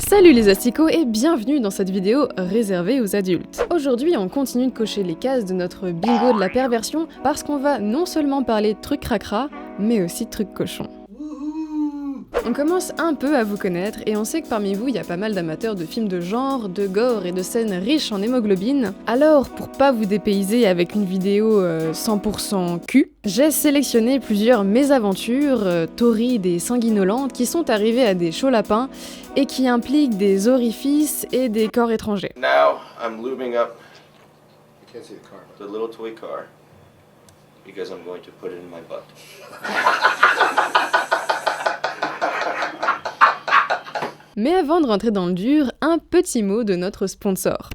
Salut les asticots et bienvenue dans cette vidéo réservée aux adultes. Aujourd'hui on continue de cocher les cases de notre bingo de la perversion parce qu'on va non seulement parler de trucs cracra, mais aussi de trucs cochons. On commence un peu à vous connaître et on sait que parmi vous il y a pas mal d'amateurs de films de genre, de gore et de scènes riches en hémoglobine. Alors pour pas vous dépayser avec une vidéo 100% cul, j'ai sélectionné plusieurs mésaventures torrides et sanguinolentes qui sont arrivées à des chauds lapins et qui impliquent des orifices et des corps étrangers. Now I'm lubing up the little toy car because I'm going to put it in my butt. Mais avant de rentrer dans le dur, un petit mot de notre sponsor.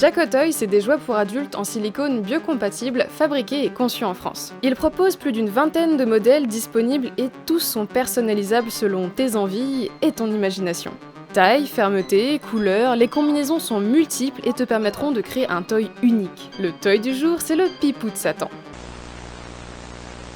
Jaco Toy, c'est des jouets pour adultes en silicone biocompatible, fabriqués et conçus en France. Il propose plus d'une vingtaine de modèles disponibles et tous sont personnalisables selon tes envies et ton imagination. Taille, fermeté, couleur, les combinaisons sont multiples et te permettront de créer un toy unique. Le toy du jour, c'est le Pipou de Satan.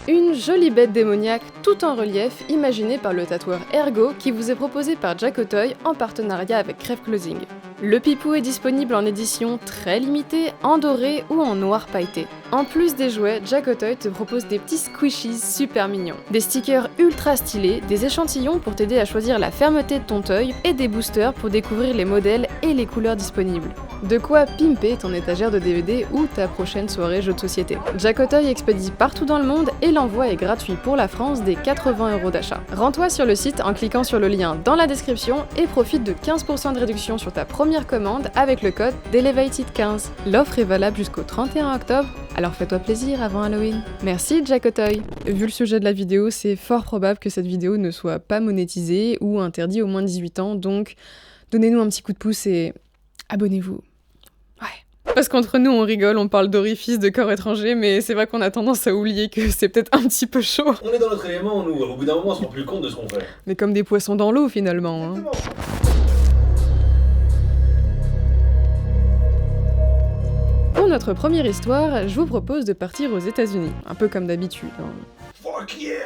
Une jolie bête démoniaque tout en relief imaginée par le tatoueur Ergo qui vous est proposé par Jaco Toy en partenariat avec Crève Closing. Le Pipou est disponible en édition très limitée, en doré ou en noir pailleté. En plus des jouets, Jaco Toy te propose des petits squishies super mignons, des stickers ultra stylés, des échantillons pour t'aider à choisir la fermeté de ton toy et des boosters pour découvrir les modèles et les couleurs disponibles. De quoi pimper ton étagère de DVD ou ta prochaine soirée jeu de société. Jaco Toy expédie partout dans le monde et l'envoi est gratuit pour la France dès 80 € d'achat. Rends-toi sur le site en cliquant sur le lien dans la description et profite de 15% de réduction sur ta première commande avec le code DELEVATED15. L'offre est valable jusqu'au 31 octobre, alors fais-toi plaisir avant Halloween. Merci Jaco Toy. Vu le sujet de la vidéo, c'est fort probable que cette vidéo ne soit pas monétisée ou interdite aux moins de 18 ans, donc donnez-nous un petit coup de pouce et abonnez-vous. Parce qu'entre nous, on rigole, on parle d'orifices, de corps étrangers, mais c'est vrai qu'on a tendance à oublier que c'est peut-être un petit peu chaud. On est dans notre élément, nous. Au bout d'un moment, on se rend plus compte de ce qu'on fait. Mais comme des poissons dans l'eau, finalement. Hein. Pour notre première histoire, je vous propose de partir aux États-Unis, un peu comme d'habitude. Hein. Fuck yeah!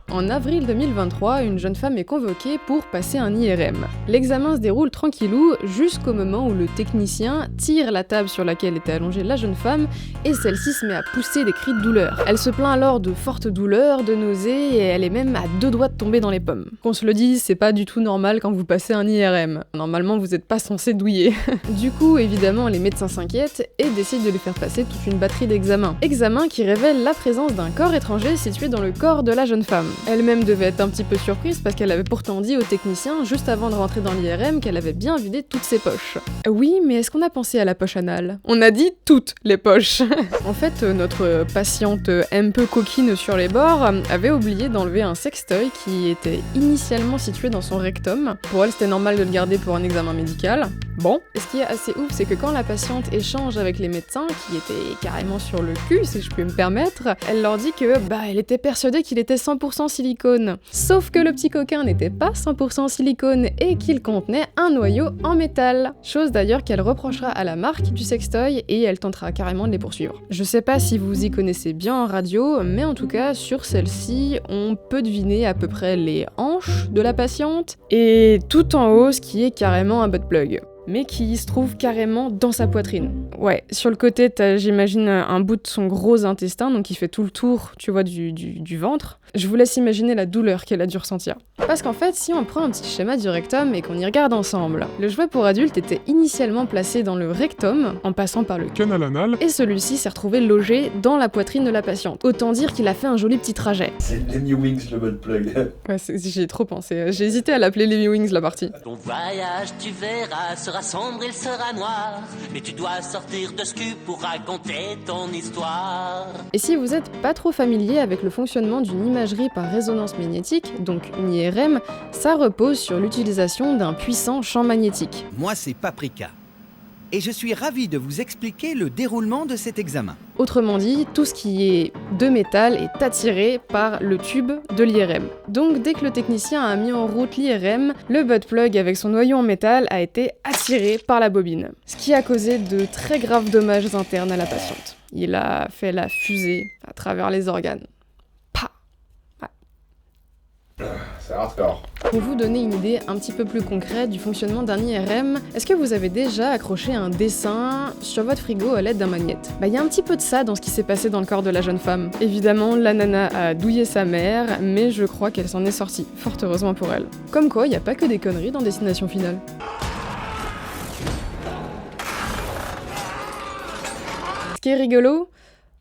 En avril 2023, une jeune femme est convoquée pour passer un IRM. L'examen se déroule tranquillou jusqu'au moment où le technicien tire la table sur laquelle était allongée la jeune femme et celle-ci se met à pousser des cris de douleur. Elle se plaint alors de fortes douleurs, de nausées et elle est même à 2 doigts de tomber dans les pommes. Qu'on se le dise, c'est pas du tout normal quand vous passez un IRM. Normalement, vous êtes pas censé douiller. Du coup, évidemment, les médecins s'inquiètent et décident de lui faire passer toute une batterie d'examens. Examens qui révèlent la présence d'un corps étranger situé dans le corps de la jeune femme. Elle-même devait être un petit peu surprise parce qu'elle avait pourtant dit au technicien juste avant de rentrer dans l'IRM qu'elle avait bien vidé toutes ses poches. Oui, mais est-ce qu'on a pensé à la poche anale? On a dit toutes les poches. En fait, notre patiente un peu coquine sur les bords avait oublié d'enlever un sextoy qui était initialement situé dans son rectum. Pour elle, c'était normal de le garder pour un examen médical. Bon. Et ce qui est assez ouf, c'est que quand la patiente échange avec les médecins, qui étaient carrément sur le cul, si je puis me permettre, elle leur dit que, elle était persuadée qu'il était 100% silicone. Sauf que le petit coquin n'était pas 100% silicone et qu'il contenait un noyau en métal. Chose d'ailleurs qu'elle reprochera à la marque du sextoy et elle tentera carrément de les poursuivre. Je sais pas si vous y connaissez bien en radio, mais en tout cas, sur celle-ci, on peut deviner à peu près les hanches de la patiente et tout en haut, ce qui est carrément un butt plug. Mais qui se trouve carrément dans sa poitrine. Ouais, sur le côté, t'as, j'imagine, un bout de son gros intestin, donc qui fait tout le tour, tu vois, du ventre. Je vous laisse imaginer la douleur qu'elle a dû ressentir. Parce qu'en fait, si on prend un petit schéma du rectum et qu'on y regarde ensemble, le jouet pour adulte était initialement placé dans le rectum, en passant par le canal anal, et celui-ci s'est retrouvé logé dans la poitrine de la patiente. Autant dire qu'il a fait un joli petit trajet. C'est Lemmy Wings, le butt plug. Ouais, j'y ai trop pensé. J'ai hésité à l'appeler Lemmy Wings, la partie. Ton voyage, tu verras, sera sombre, il sera noir. Mais tu dois sortir de ce cul pour raconter ton histoire. Et si vous êtes pas trop familier avec le fonctionnement d'une imagerie par résonance magnétique, donc une IRM, ça repose sur l'utilisation d'un puissant champ magnétique. Moi, c'est Paprika. et je suis ravi de vous expliquer le déroulement de cet examen. Autrement dit, tout ce qui est de métal est attiré par le tube de l'IRM. Donc dès que le technicien a mis en route l'IRM, le butt plug avec son noyau en métal a été attiré par la bobine, ce qui a causé de très graves dommages internes à la patiente. Il a fait la fusée à travers les organes. C'est hardcore. Pour vous donner une idée un petit peu plus concrète du fonctionnement d'un IRM, est-ce que vous avez déjà accroché un dessin sur votre frigo à l'aide d'un magnète? Y a un petit peu de ça dans ce qui s'est passé dans le corps de la jeune femme. Évidemment, la nana a douillé sa mère, mais je crois qu'elle s'en est sortie, fort heureusement pour elle. Comme quoi, y a pas que des conneries dans Destination Finale. Ce qui est rigolo,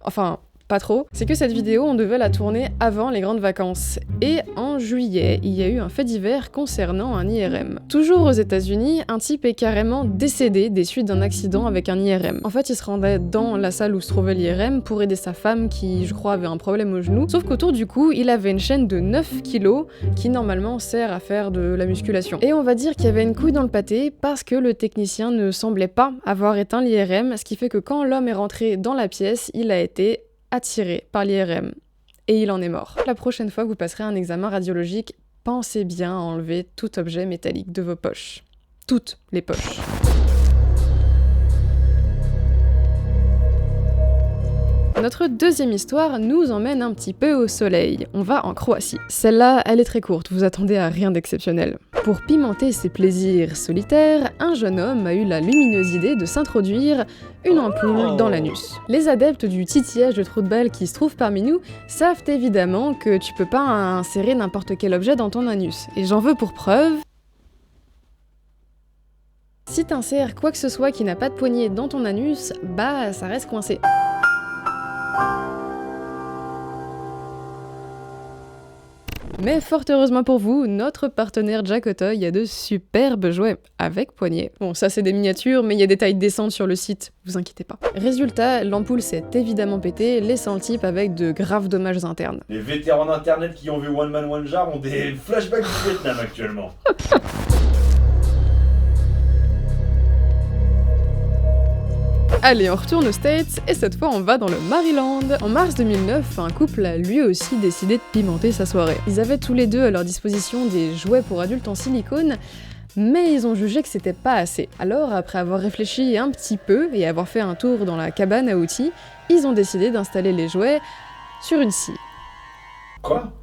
enfin, pas trop, c'est que cette vidéo, on devait la tourner avant les grandes vacances. Et en juillet, il y a eu un fait divers concernant un IRM. Toujours aux États-Unis, un type est carrément décédé des suites d'un accident avec un IRM. En fait, il se rendait dans la salle où se trouvait l'IRM pour aider sa femme qui, je crois, avait un problème au genou. Sauf qu'autour du cou, il avait une chaîne de 9 kilos qui normalement sert à faire de la musculation. Et on va dire qu'il y avait une couille dans le pâté parce que le technicien ne semblait pas avoir éteint l'IRM, ce qui fait que quand l'homme est rentré dans la pièce, il a été attiré par l'IRM. Et il en est mort. La prochaine fois que vous passerez un examen radiologique, pensez bien à enlever tout objet métallique de vos poches. Toutes les poches. Notre deuxième histoire nous emmène un petit peu au soleil. On va en Croatie. Celle-là, elle est très courte, vous attendez à rien d'exceptionnel. Pour pimenter ses plaisirs solitaires, un jeune homme a eu la lumineuse idée de s'introduire une ampoule dans l'anus. Les adeptes du titillage de trou de balle qui se trouvent parmi nous savent évidemment que tu peux pas insérer n'importe quel objet dans ton anus. Et j'en veux pour preuve... Si t'insères quoi que ce soit qui n'a pas de poignée dans ton anus, bah ça reste coincé. Mais fort heureusement pour vous, notre partenaire Jackatoy a de superbes jouets avec poignée. Bon, ça c'est des miniatures, mais il y a des tailles décentes sur le site, vous inquiétez pas. Résultat, l'ampoule s'est évidemment pétée, laissant le type avec de graves dommages internes. Les vétérans d'internet qui ont vu One Man One Jar ont des flashbacks du Vietnam actuellement. Allez, on retourne aux States, et cette fois on va dans le Maryland. En mars 2009, un couple a lui aussi décidé de pimenter sa soirée. Ils avaient tous les deux à leur disposition des jouets pour adultes en silicone, mais ils ont jugé que c'était pas assez. Alors, après avoir réfléchi un petit peu et avoir fait un tour dans la cabane à outils, ils ont décidé d'installer les jouets sur une scie. Quoi?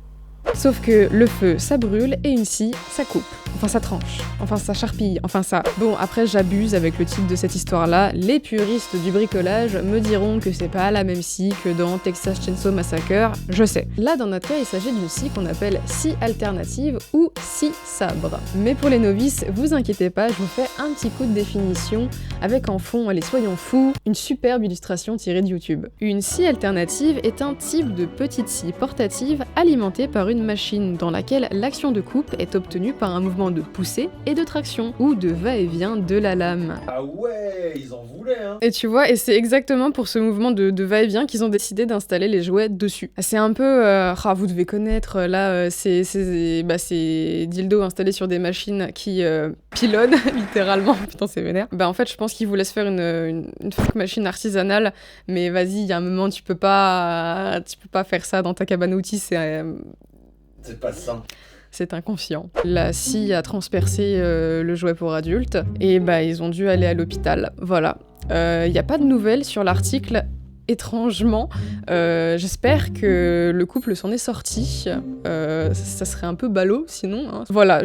Sauf que le feu, ça brûle, et une scie, ça coupe. Enfin, ça tranche. Enfin, ça charpille. Enfin, ça... Bon, après, j'abuse avec le titre de cette histoire-là. Les puristes du bricolage me diront que c'est pas la même scie que dans Texas Chainsaw Massacre, je sais. Là, dans notre cas, il s'agit d'une scie qu'on appelle scie alternative ou scie sabre. Mais pour les novices, vous inquiétez pas, je vous fais un petit coup de définition avec en fond, allez, soyons fous, une superbe illustration tirée de YouTube. Une scie alternative est un type de petite scie portative alimentée par une machine dans laquelle l'action de coupe est obtenue par un mouvement de poussée et de traction ou de va-et-vient de la lame. Ah ouais, ils en voulaient hein. Et tu vois, et c'est exactement pour ce mouvement de va-et-vient qu'ils ont décidé d'installer les jouets dessus. C'est un peu, vous devez connaître là ces dildos installés sur des machines qui pilonnent littéralement. Putain, c'est vénère. Bah en fait, je pense qu'ils voulaient se faire une fuck machine artisanale, mais vas-y, il y a un moment tu peux pas faire ça dans ta cabane à outils, c'est pas ça. C'est inconscient. La scie a transpercé le jouet pour adultes, et bah ils ont dû aller à l'hôpital. Voilà. Il n'y a pas de nouvelles sur l'article, étrangement. J'espère que le couple s'en est sorti. Ça serait un peu ballot, sinon. Hein. Voilà,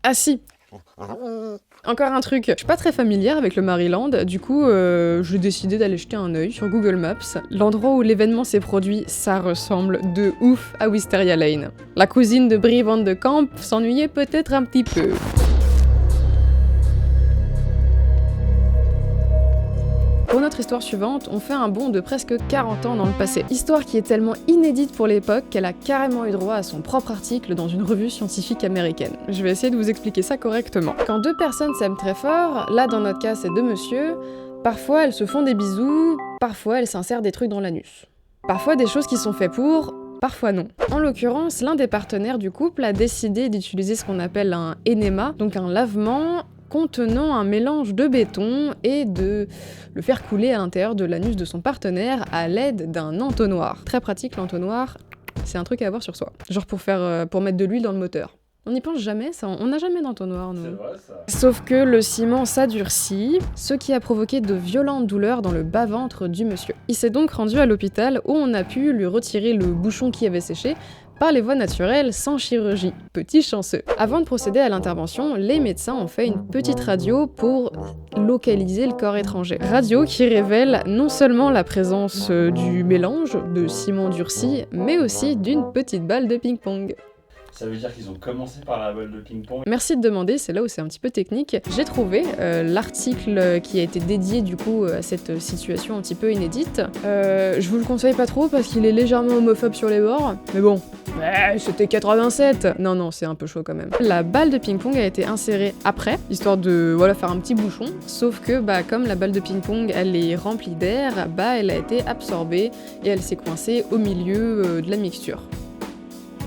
Ah si. Encore un truc, je suis pas très familière avec le Maryland, du coup j'ai décidé d'aller jeter un œil sur Google Maps. L'endroit où l'événement s'est produit, ça ressemble de ouf à Wisteria Lane. La cousine de Brie Van de Camp s'ennuyait peut-être un petit peu. Pour notre histoire suivante, on fait un bond de presque 40 ans dans le passé. Histoire qui est tellement inédite pour l'époque qu'elle a carrément eu droit à son propre article dans une revue scientifique américaine. Je vais essayer de vous expliquer ça correctement. Quand deux personnes s'aiment très fort, là dans notre cas c'est deux messieurs, parfois elles se font des bisous, parfois elles s'insèrent des trucs dans l'anus. Parfois des choses qui sont faites pour, Parfois non. En l'occurrence, l'un des partenaires du couple a décidé d'utiliser ce qu'on appelle un énéma, donc un lavement contenant un mélange de béton et de le faire couler à l'intérieur de l'anus de son partenaire à l'aide d'un entonnoir. Très pratique l'entonnoir, c'est un truc à avoir sur soi. Genre pour mettre de l'huile dans le moteur. On n'y pense jamais, ça, on n'a jamais d'entonnoir, nous. C'est vrai, ça. Sauf que le ciment s'adurcit, ce qui a provoqué de violentes douleurs dans le bas-ventre du monsieur. Il s'est donc rendu à l'hôpital où on a pu lui retirer le bouchon qui avait séché par les voies naturelles sans chirurgie. Petit chanceux. Avant de procéder à l'intervention, les médecins ont fait une petite radio pour localiser le corps étranger. Radio qui révèle non seulement la présence du mélange de ciment durci, mais aussi d'une petite balle de ping-pong. Ça veut dire qu'ils ont commencé par la balle de ping-pong. Merci de demander, c'est là où c'est un petit peu technique. J'ai trouvé l'article qui a été dédié du coup à cette situation un petit peu inédite. Je vous le conseille pas trop parce qu'il est légèrement homophobe sur les bords, mais bon, c'était 87. Non, c'est un peu chaud quand même. La balle de ping-pong a été insérée après, histoire de faire un petit bouchon, sauf que comme la balle de ping-pong elle est remplie d'air, elle a été absorbée et elle s'est coincée au milieu de la mixture.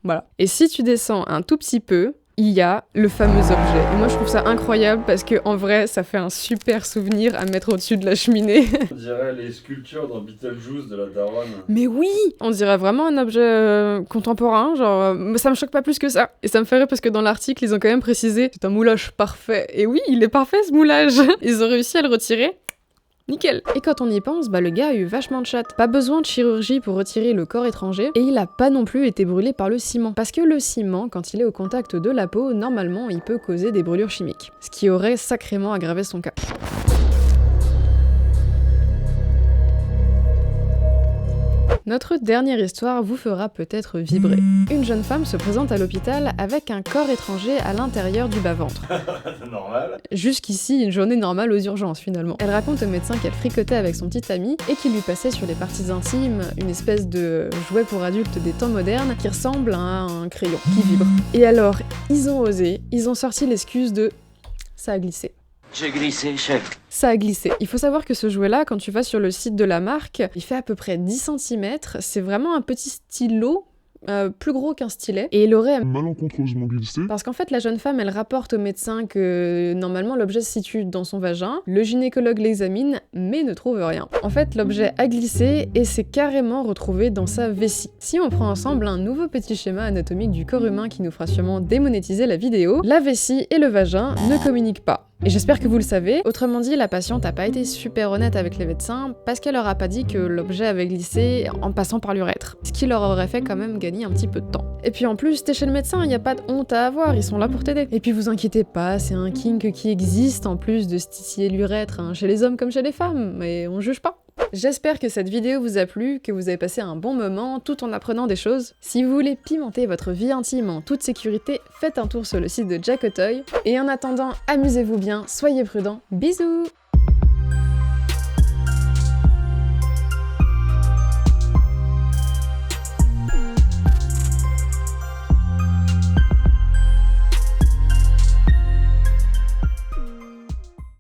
Voilà. Et si tu descends un tout petit peu, il y a le fameux objet. Et moi je trouve ça incroyable parce que en vrai ça fait un super souvenir à mettre au-dessus de la cheminée. On dirait les sculptures dans Beetlejuice de la daronne. Mais oui, on dirait vraiment un objet contemporain, genre ça me choque pas plus que ça. Et ça me fait rire parce que dans l'article ils ont quand même précisé c'est un moulage parfait. Et oui, il est parfait ce moulage. Ils ont réussi à le retirer. Nickel. Et quand on y pense, le gars a eu vachement de chatte. Pas besoin de chirurgie pour retirer le corps étranger, et il a pas non plus été brûlé par le ciment. Parce que le ciment, quand il est au contact de la peau, normalement il peut causer des brûlures chimiques. Ce qui aurait sacrément aggravé son cas. Notre dernière histoire vous fera peut-être vibrer. Une jeune femme se présente à l'hôpital avec un corps étranger à l'intérieur du bas-ventre. Normal. Jusqu'ici, une journée normale aux urgences finalement. Elle raconte au médecin qu'elle fricotait avec son petit ami et qu'il lui passait sur les parties intimes une espèce de jouet pour adultes des temps modernes qui ressemble à un crayon qui vibre. Et alors, ils ont osé, ils ont sorti l'excuse de « ça a glissé ». J'ai glissé, chef. Ça a glissé. Il faut savoir que ce jouet-là, quand tu vas sur le site de la marque, il fait à peu près 10 cm. C'est vraiment un petit stylo, plus gros qu'un stylet. Et il aurait malencontreusement glissé. Parce qu'en fait, la jeune femme, elle rapporte au médecin que normalement l'objet se situe dans son vagin. Le gynécologue l'examine, mais ne trouve rien. En fait, l'objet a glissé et s'est carrément retrouvé dans sa vessie. Si on prend ensemble un nouveau petit schéma anatomique du corps humain qui nous fera sûrement démonétiser la vidéo, la vessie et le vagin ne communiquent pas. Et j'espère que vous le savez. Autrement dit, la patiente n'a pas été super honnête avec les médecins parce qu'elle leur a pas dit que l'objet avait glissé en passant par l'urètre. Ce qui leur aurait fait quand même gagner un petit peu de temps. Et puis en plus, t'es chez le médecin, y a pas de honte à avoir, ils sont là pour t'aider. Et puis vous inquiétez pas, c'est un kink qui existe en plus de se titiller l'urètre, chez les hommes comme chez les femmes, mais on juge pas. J'espère que cette vidéo vous a plu, que vous avez passé un bon moment tout en apprenant des choses. Si vous voulez pimenter votre vie intime en toute sécurité, faites un tour sur le site de Jacotoy. Et en attendant, amusez-vous bien, soyez prudents, bisous!